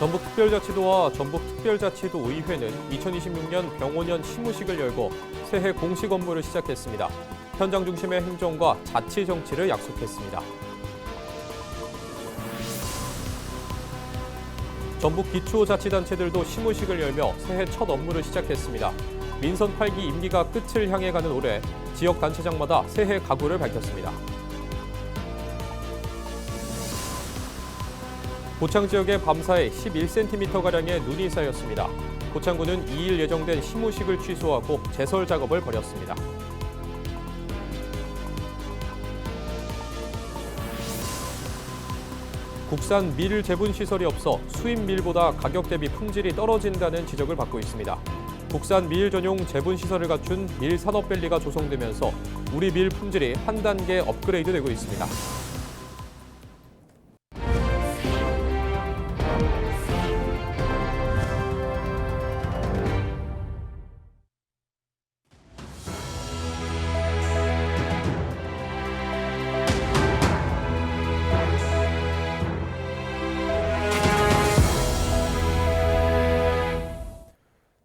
전북특별자치도와 전북특별자치도의회는 2026년 병오년 시무식을 열고 새해 공식 업무를 시작했습니다. 현장 중심의 행정과 자치 정치를 약속했습니다. 전북 기초자치단체들도 시무식을 열며 새해 첫 업무를 시작했습니다. 민선 8기 임기가 끝을 향해 가는 올해 지역단체장마다 새해 각오를 밝혔습니다. 고창 지역의 밤사이 11cm가량의 눈이 쌓였습니다. 고창군은 2일 예정된 시무식을 취소하고 제설 작업을 벌였습니다. 국산 밀 재분 시설이 없어 수입 밀보다 가격 대비 품질이 떨어진다는 지적을 받고 있습니다. 국산 밀 전용 재분 시설을 갖춘 밀 산업밸리가 조성되면서 우리 밀 품질이 한 단계 업그레이드되고 있습니다.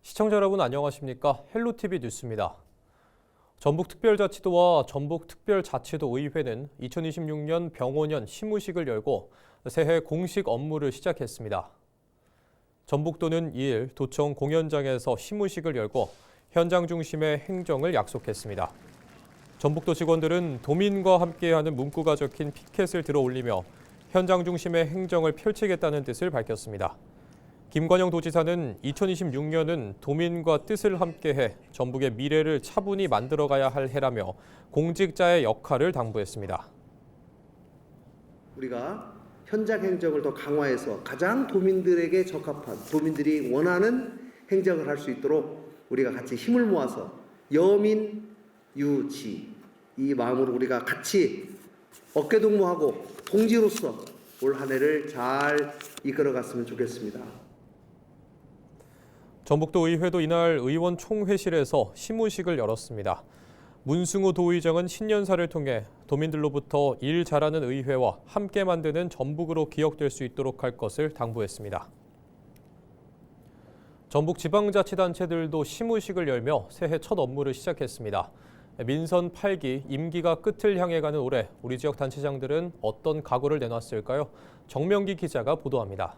시청자 여러분 안녕하십니까? 헬로티비 뉴스입니다. 전북특별자치도와 전북특별자치도의회는 2026년 병오년 시무식을 열고 새해 공식 업무를 시작했습니다. 전북도는 2일 도청 공연장에서 시무식을 열고 현장 중심의 행정을 약속했습니다. 전북도 직원들은 도민과 함께하는 문구가 적힌 피켓을 들어 올리며 현장 중심의 행정을 펼치겠다는 뜻을 밝혔습니다. 김관영 도지사는 2026년은 도민과 뜻을 함께해 전북의 미래를 차분히 만들어가야 할 해라며 공직자의 역할을 당부했습니다. 우리가 현장 행정을 더 강화해서 가장 도민들에게 적합한, 도민들이 원하는 행정을 할 수 있도록 우리가 같이 힘을 모아서 여민, 유지 이 마음으로 우리가 같이 어깨동무하고 동지로서 올 한 해를 잘 이끌어갔으면 좋겠습니다. 전북도 의회도 이날 의원 총회실에서 시무식을 열었습니다. 문승우 도의장은 신년사를 통해 도민들로부터 일 잘하는 의회와 함께 만드는 전북으로 기억될 수 있도록 할 것을 당부했습니다. 전북 지방자치단체들도 시무식을 열며 새해 첫 업무를 시작했습니다. 민선 8기 임기가 끝을 향해 가는 올해 우리 지역 단체장들은 어떤 각오를 내놨을까요? 정명기 기자가 보도합니다.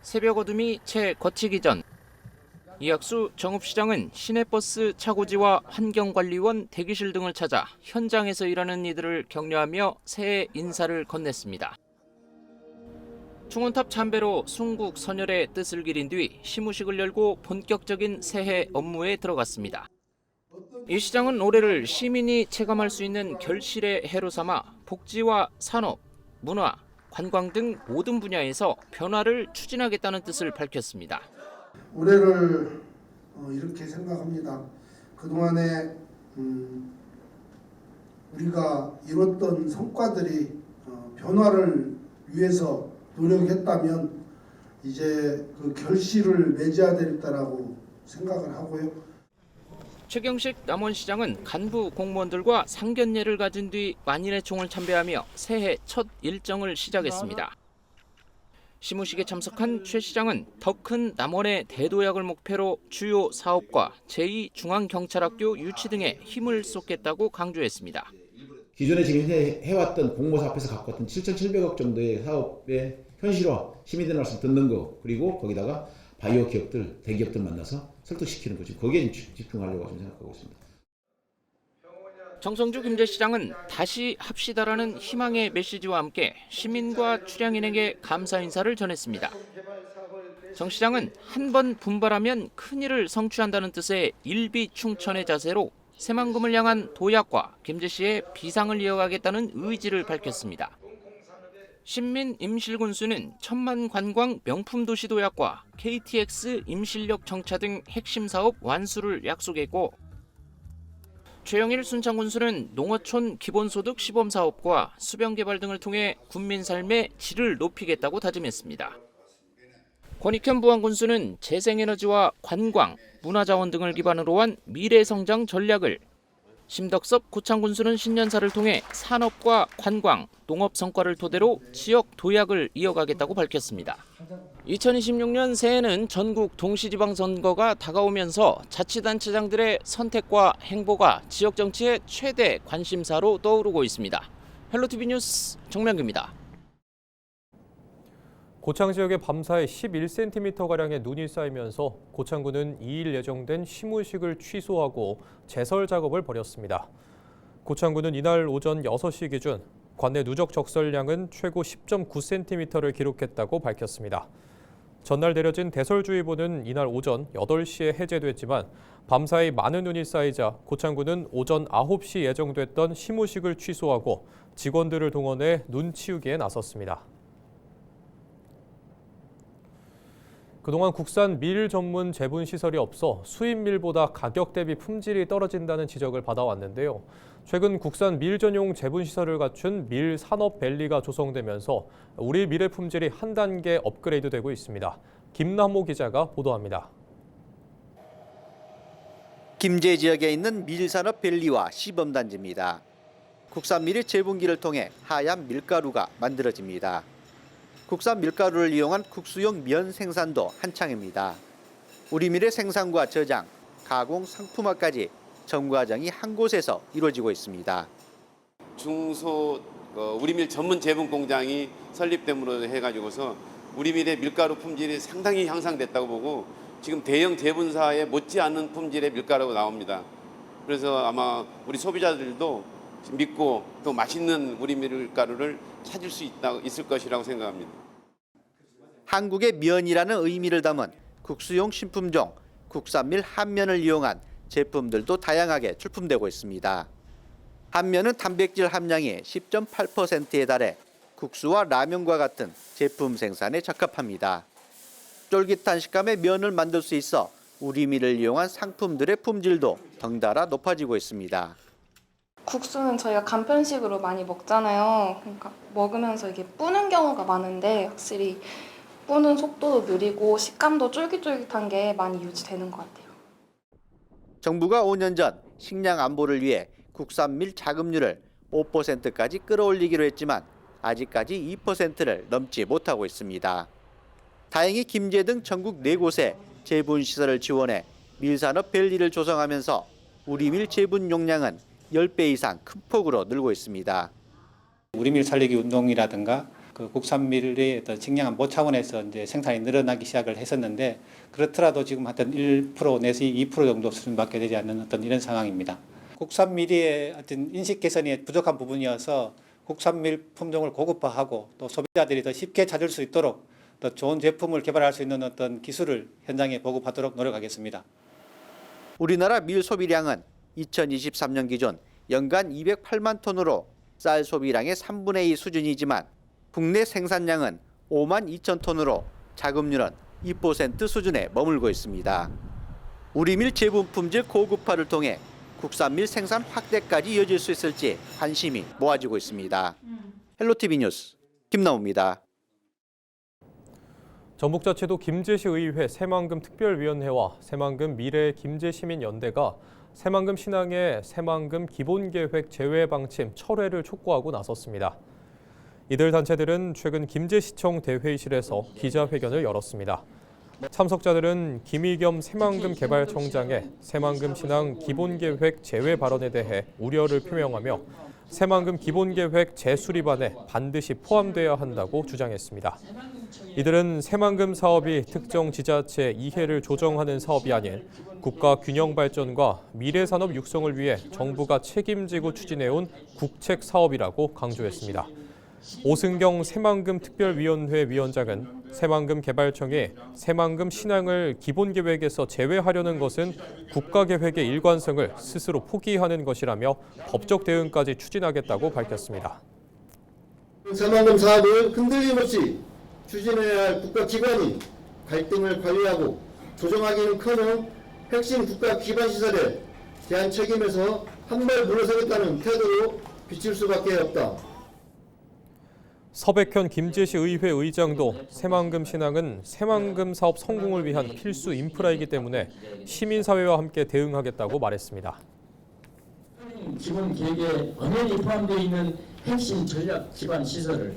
새벽 어둠이 채 걷히기 전 이학수 정읍시장은 시내버스 차고지와 환경관리원 대기실 등을 찾아 현장에서 일하는 이들을 격려하며 새해 인사를 건넸습니다. 충원탑 참배로 순국 선열의 뜻을 기린 뒤 시무식을 열고 본격적인 새해 업무에 들어갔습니다. 이 시장은 올해를 시민이 체감할 수 있는 결실의 해로 삼아 복지와 산업, 문화, 관광 등 모든 분야에서 변화를 추진하겠다는 뜻을 밝혔습니다. 올해를 이렇게 생각합니다. 그동안에 우리가 이뤘던 성과들이 변화를 위해서 노력했다면 이제 그 결실을 맺어야 되겠다라고 생각을 하고요. 최경식 남원시장은 간부 공무원들과 상견례를 가진 뒤 만인의 총을 참배하며 새해 첫 일정을 시작했습니다. 시무식에 참석한 최 시장은 더 큰 남원의 대도약을 목표로 주요 사업과 제2중앙경찰학교 유치 등에 힘을 쏟겠다고 강조했습니다. 기존에 지금 해왔던 공모사 앞에서 갖고 왔던 7,700억 정도의 사업의 현실화, 시민들 말씀 듣는 거, 그리고 거기다가 바이오 기업들, 대기업들 만나서 설득시키는 거지. 거기에 집중하려고 생각하고 있습니다. 정성주 김제시장은 다시 합시다라는 희망의 메시지와 함께 시민과 출향인에게 감사 인사를 전했습니다. 정 시장은 한 번 분발하면 큰일을 성취한다는 뜻의 일비충천의 자세로 새만금을 향한 도약과 김제시의 비상을 이어가겠다는 의지를 밝혔습니다. 신민 임실군수는 천만 관광 명품 도시 도약과 KTX 임실역 정차 등 핵심 사업 완수를 약속했고, 최영일 순창군수는 농어촌 기본소득 시범 사업과 수변 개발 등을 통해 군민 삶의 질을 높이겠다고 다짐했습니다. 권익현 부안군수는 재생에너지와 관광, 문화자원 등을 기반으로 한 미래성장 전략을, 심덕섭 고창군수는 신년사를 통해 산업과 관광, 농업 성과를 토대로 지역 도약을 이어가겠다고 밝혔습니다. 2026년 새해는 전국 동시지방선거가 다가오면서 자치단체장들의 선택과 행보가 지역 정치의 최대 관심사로 떠오르고 있습니다. 헬로티비 뉴스 정명규입니다. 고창 지역의 밤사이 11cm가량의 눈이 쌓이면서 고창군은 2일 예정된 시무식을 취소하고 제설 작업을 벌였습니다. 고창군은 이날 오전 6시 기준 관내 누적 적설량은 최고 10.9cm를 기록했다고 밝혔습니다. 전날 내려진 대설주의보는 이날 오전 8시에 해제됐지만 밤사이 많은 눈이 쌓이자 고창군은 오전 9시 예정됐던 시무식을 취소하고 직원들을 동원해 눈 치우기에 나섰습니다. 그동안 국산 밀 전문 재분 시설이 없어 수입 밀보다 가격 대비 품질이 떨어진다는 지적을 받아왔는데요. 최근 국산 밀 전용 재분 시설을 갖춘 밀 산업밸리가 조성되면서 우리 밀의 품질이 한 단계 업그레이드되고 있습니다. 김남호 기자가 보도합니다. 김제 지역에 있는 밀산업밸리와 시범단지입니다. 국산 밀의 재분기를 통해 하얀 밀가루가 만들어집니다. 국산 밀가루를 이용한 국수용 면 생산도 한창입니다. 우리 밀의 생산과 저장, 가공, 상품화까지 전 과정이 한 곳에서 이루어지고 있습니다. 중소 우리 밀 전문 재분 공장이 설립됨으로 해가지고서 우리 밀의 밀가루 품질이 상당히 향상됐다고 보고 지금 대형 재분사에 못지않은 품질의 밀가루가 나옵니다. 그래서 아마 우리 소비자들도 믿고 또 맛있는 우리 밀가루를 찾을 수 있을 것이라고 생각합니다. 한국의 면이라는 의미를 담은 국수용 신품종 국산밀 한면을 이용한 제품들도 다양하게 출품되고 있습니다. 한면은 단백질 함량이 10.8%에 달해 국수와 라면과 같은 제품 생산에 적합합니다. 쫄깃한 식감의 면을 만들 수 있어 우리 밀을 이용한 상품들의 품질도 덩달아 높아지고 있습니다. 국수는 저희가 간편식으로 많이 먹잖아요. 그러니까 먹으면서 이게 뿌는 경우가 많은데 확실히 뿌는 속도도 느리고 식감도 쫄깃쫄깃한 게 많이 유지되는 것 같아요. 정부가 5년 전 식량 안보를 위해 국산밀 자급률을 5%까지 끌어올리기로 했지만 아직까지 2%를 넘지 못하고 있습니다. 다행히 김제 등 전국 4곳에 재분시설을 지원해 밀산업밸리를 조성하면서 우리 밀 재분 용량은 10배 이상 큰 폭으로 늘고 있습니다. 우리 밀 살리기 운동이라든가 그 국산밀의 어떤 식량 안보 차원에서 이제 생산이 늘어나기 시작을 했었는데 그렇더라도 지금 하여튼 1% 내지 2% 정도 수준밖에 되지 않는 어떤 이런 상황입니다. 국산밀의 어떤 인식 개선이 부족한 부분이어서 국산밀 품종을 고급화하고 또 소비자들이 더 쉽게 찾을 수 있도록 더 좋은 제품을 개발할 수 있는 어떤 기술을 현장에 보급하도록 노력하겠습니다. 우리나라 밀 소비량은 2023년 기준 연간 208만 톤으로 쌀 소비량의 3분의 2 수준이지만 국내 생산량은 5만 2천 톤으로 자급률은 2% 수준에 머물고 있습니다. 우리 밀 재분 품질 고급화를 통해 국산밀 생산 확대까지 이어질 수 있을지 관심이 모아지고 있습니다. 헬로티비 뉴스 김나우입니다. 전북자치도 김제시의회 새만금 특별위원회와 새만금 미래김제시민연대가 새만금 신항의 새만금 기본계획 제외 방침 철회를 촉구하고 나섰습니다. 이들 단체들은 최근 김제시청 대회의실에서 기자회견을 열었습니다. 참석자들은 김의겸 새만금 개발청장의 새만금 신항 기본계획 제외 발언에 대해 우려를 표명하며 새만금 기본계획 재수립안에 반드시 포함돼야 한다고 주장했습니다. 이들은 새만금 사업이 특정 지자체의 이해를 조정하는 사업이 아닌 국가 균형 발전과 미래 산업 육성을 위해 정부가 책임지고 추진해온 국책 사업이라고 강조했습니다. 오승경 새만금 특별위원회 위원장은 새만금 개발청이 새만금 신항을 기본계획에서 제외하려는 것은 국가계획의 일관성을 스스로 포기하는 것이라며 법적 대응까지 추진하겠다고 밝혔습니다. 새만금 사업을 흔들림 없이 추진해야 할 국가기관이 갈등을 관리하고 조정하기는커녕 핵심 국가 기반 시설에 대한 책임에서 한 발 물러서겠다는 태도로 비칠 수밖에 없다. 서백현 김제시 의회 의장도 새만금 신항은 새만금 사업 성공을 위한 필수 인프라이기 때문에 시민사회와 함께 대응하겠다고 말했습니다. 기본 계획에 엄연히 포함되어 있는 핵심 전략 기반 시설을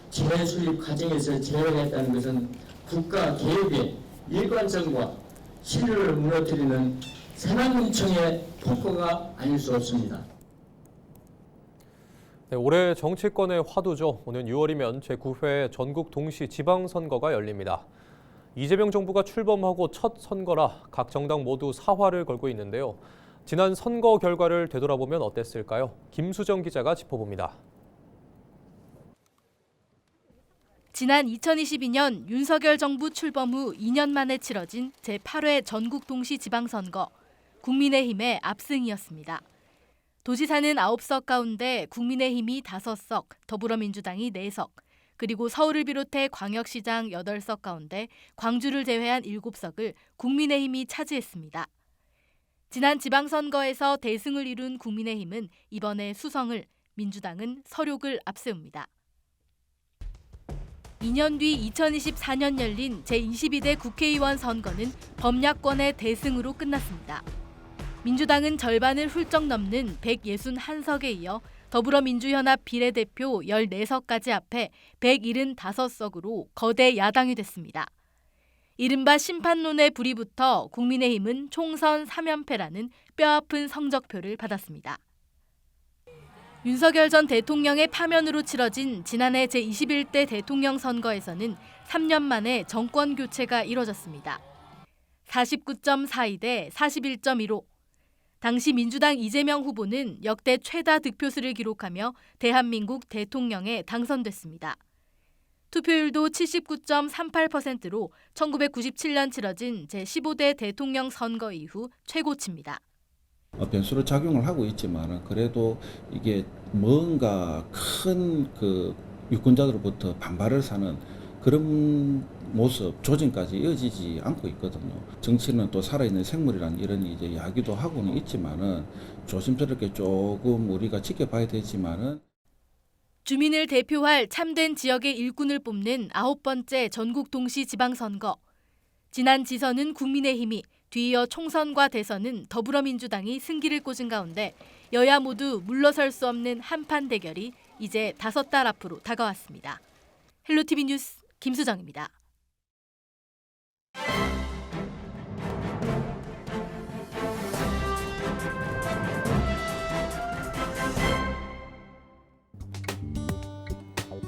재해 수립 과정에서 제외했다는 것은 국가 개혁의 일관성과 신뢰를 무너뜨리는 새만금청의 폭거가 아닐 수 없습니다. 네, 올해 정치권의 화두죠. 오는 6월이면 제9회 전국 동시 지방선거가 열립니다. 이재명 정부가 출범하고 첫 선거라 각 정당 모두 사활을 걸고 있는데요. 지난 선거 결과를 되돌아보면 어땠을까요? 김수정 기자가 짚어봅니다. 지난 2022년 윤석열 정부 출범 후 2년 만에 치러진 제8회 전국 동시 지방선거, 국민의힘의 압승이었습니다. 도지사는 9석 가운데 국민의힘이 5석, 더불어민주당이 4석, 그리고 서울을 비롯해 광역시장 8석 가운데 광주를 제외한 7석을 국민의힘이 차지했습니다. 지난 지방선거에서 대승을 이룬 국민의힘은 이번에 수성을, 민주당은 서륙을 앞세웁니다. 2년 뒤 2024년 열린 제22대 국회의원 선거는 범야권의 대승으로 끝났습니다. 민주당은 절반을 훌쩍 넘는 161석에 이어 더불어민주연합 비례대표 14석까지 합해 175석으로 거대 야당이 됐습니다. 이른바 심판론의 불이 붙어 국민의힘은 총선 3연패라는 뼈아픈 성적표를 받았습니다. 윤석열 전 대통령의 파면으로 치러진 지난해 제21대 대통령 선거에서는 3년 만에 정권 교체가 이뤄졌습니다. 49.42 대 41.15. 당시 민주당 이재명 후보는 역대 최다 득표수를 기록하며 대한민국 대통령에 당선됐습니다. 투표율도 79.38%로 1997년 치러진 제15대 대통령 선거 이후 최고치입니다. 변수로 작용을 하고 있지만 그래도 이게 뭔가 큰 그 유권자들로부터 반발을 사는 그런 모습, 조짐까지 이어지지 않고 있거든요. 정치는 또 살아있는 생물이라는 이런 이제 이야기도 하고는 있지만은 조심스럽게 조금 우리가 지켜봐야 되지만은 주민을 대표할 참된 지역의 일꾼을 뽑는 9번째 전국 동시 지방선거. 지난 지선은 국민의힘이, 뒤이어 총선과 대선은 더불어민주당이 승기를 꽂은 가운데 여야 모두 물러설 수 없는 한판 대결이 이제 5달 앞으로 다가왔습니다. 헬로티비 뉴스 김수정입니다.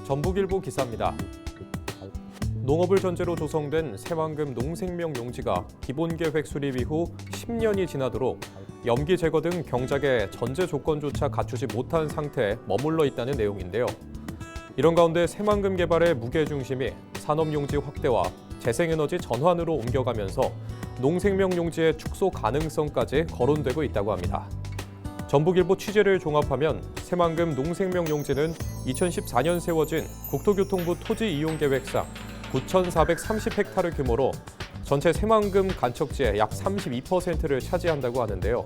전북일보 기사입니다. 농업을 전제로 조성된 새만금 농생명 용지가 기본계획 수립 이후 10년이 지나도록 염기 제거 등 경작의 전제 조건조차 갖추지 못한 상태에 머물러 있다는 내용인데요. 이런 가운데 새만금 개발의 무게중심이 산업용지 확대와 재생에너지 전환으로 옮겨가면서 농생명 용지의 축소 가능성까지 거론되고 있다고 합니다. 전북일보 취재를 종합하면 새만금 농생명 용지는 2014년 세워진 국토교통부 토지이용계획상 9,430헥타르 규모로 전체 새만금 간척지의 약 32%를 차지한다고 하는데요.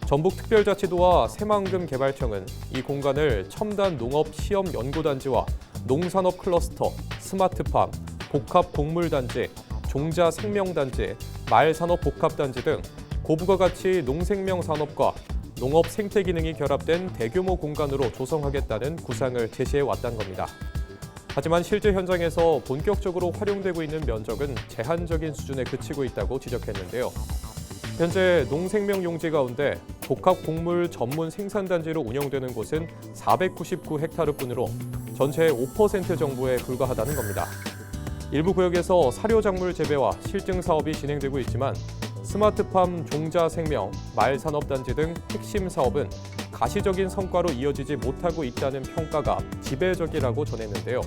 전북특별자치도와 새만금 개발청은 이 공간을 첨단 농업 시험 연구단지와 농산업 클러스터, 스마트팜, 복합 곡물단지, 종자 생명단지, 말산업 복합단지 등 고부가 가치 농생명 산업과 농업 생태 기능이 결합된 대규모 공간으로 조성하겠다는 구상을 제시해 왔다는 겁니다. 하지만 실제 현장에서 본격적으로 활용되고 있는 면적은 제한적인 수준에 그치고 있다고 지적했는데요. 현재 농생명 용지 가운데 복합 곡물 전문 생산단지로 운영되는 곳은 499헥타르뿐으로 전체의 5% 정도에 불과하다는 겁니다. 일부 구역에서 사료작물 재배와 실증 사업이 진행되고 있지만 스마트팜, 종자 생명, 말산업단지 등 핵심 사업은 가시적인 성과로 이어지지 못하고 있다는 평가가 지배적이라고 전했는데요.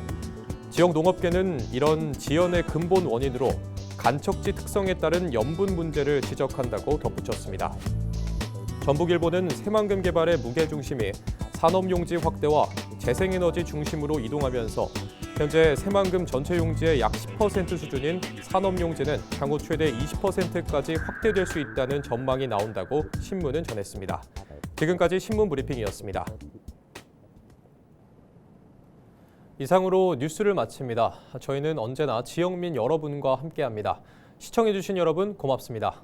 지역 농업계는 이런 지연의 근본 원인으로 간척지 특성에 따른 염분 문제를 지적한다고 덧붙였습니다. 전북일보는 새만금 개발의 무게중심이 산업용지 확대와 재생에너지 중심으로 이동하면서 현재 새만금 전체 용지의 약 10% 수준인 산업용지는 향후 최대 20%까지 확대될 수 있다는 전망이 나온다고 신문은 전했습니다. 지금까지 신문 브리핑이었습니다. 이상으로 뉴스를 마칩니다. 저희는 언제나 지역민 여러분과 함께합니다. 시청해주신 여러분 고맙습니다.